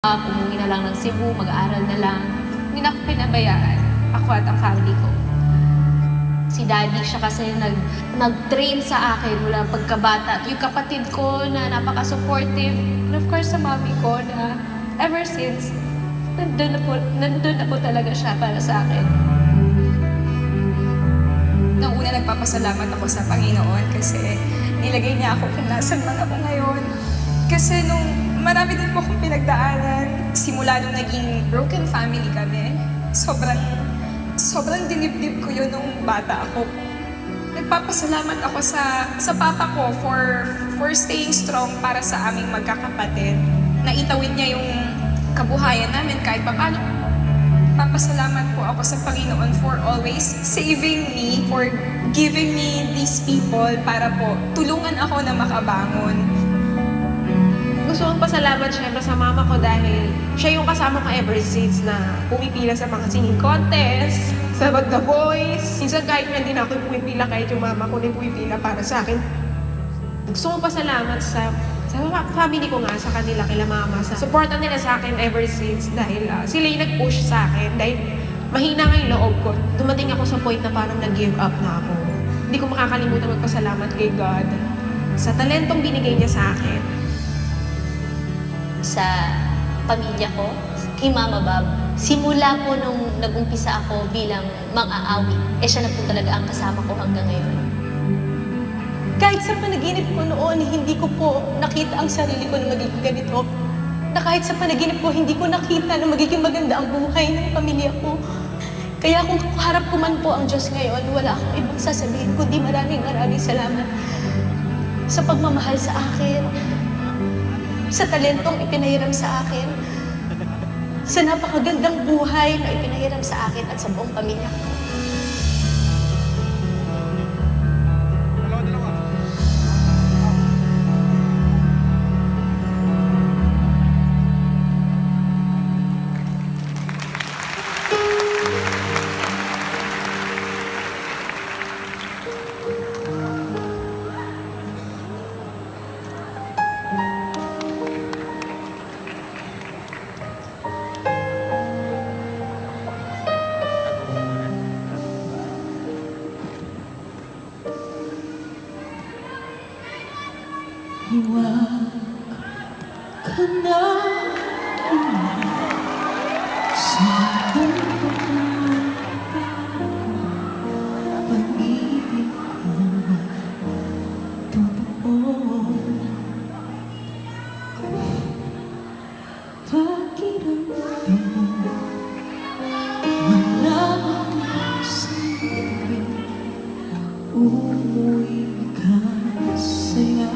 Umuwi na lang ng Cebu, mag-aaral na lang. Hindi na ako pinabayaan, ako at ang family ko. Si Daddy, siya kasi nag-train sa akin mula pagkabata. At yung kapatid ko na napaka-supportive. And of course, sa mami ko na ever since, nandun na po talaga siya para sa akin. Nung una, nagpapasalamat ako sa Panginoon kasi nilagay niya ako kung nasan man ako ngayon. Kasi nung marami din po akong pinagdaanan, simula nung naging broken family kami, sobrang dinibdib ko yun nung bata ako. Nagpapasalamat ako sa papa ko for staying strong para sa aming magkakapatid. Naitawid niya yung kabuhayan namin kahit paano. Papasalamat po ako sa Panginoon for always saving me, for giving me these people para po tulungan ako na makabangon. Gusto kong pasalamat syempre sa mama ko dahil siya yung kasama ko ever since na pumipila sa mga singing contest, sa The Voice. Minsan kahit hindi na ako pumipila, kahit yung mama ko na pumipila para sa akin. Gusto kong pasalamat sa family ko nga, sa kanila, kila mama, sa supporta nila sa akin ever since dahil sila yung nag-push sa akin dahil mahina nga yung loob ko. Dumating ako sa point na parang nag-give up na ako. Hindi ko makakalimutan magpasalamat kay God sa talentong binigay niya sa akin. Sa pamilya ko, kay Mama Bob, simula po nung nag-umpisa ako bilang mang-aawi, siya na po talaga ang kasama ko hanggang ngayon. Kahit sa panaginip ko noon, hindi ko po nakita ang sarili ko na magiging ganito. Na kahit sa panaginip ko, hindi ko nakita na magiging maganda ang buhay ng pamilya ko. Kaya kung kaharap ko man po ang Diyos ngayon, wala akong ibang sasabihin kundi maraming salamat sa pagmamahal sa akin, sa talentong ipinahiram sa akin, sa napakagandang buhay na ipinahiram sa akin at sa buong pamilya ko. Huwag ka na umiyak sa pag-ibig ko totoo. Pakiramdam mo wala akong sabi, umuwi ka saya.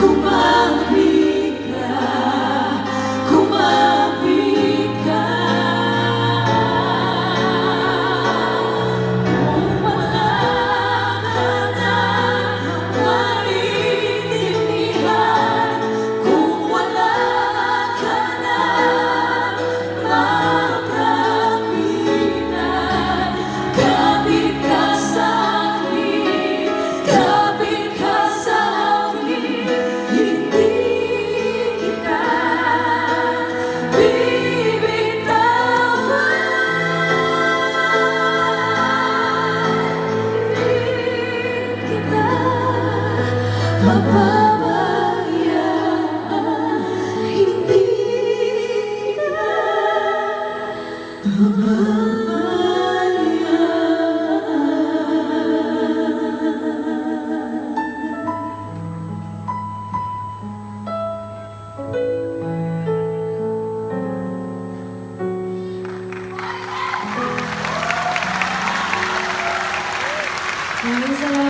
Kumapit ka, kumapit ka. Kung wala ka na maintindihan, kung wala ka na makapitan, kapit ka sa akin, kapit ka sa akin, hindi kita bibitawan, hindi kita pababayaan, hindi kita pababayaan.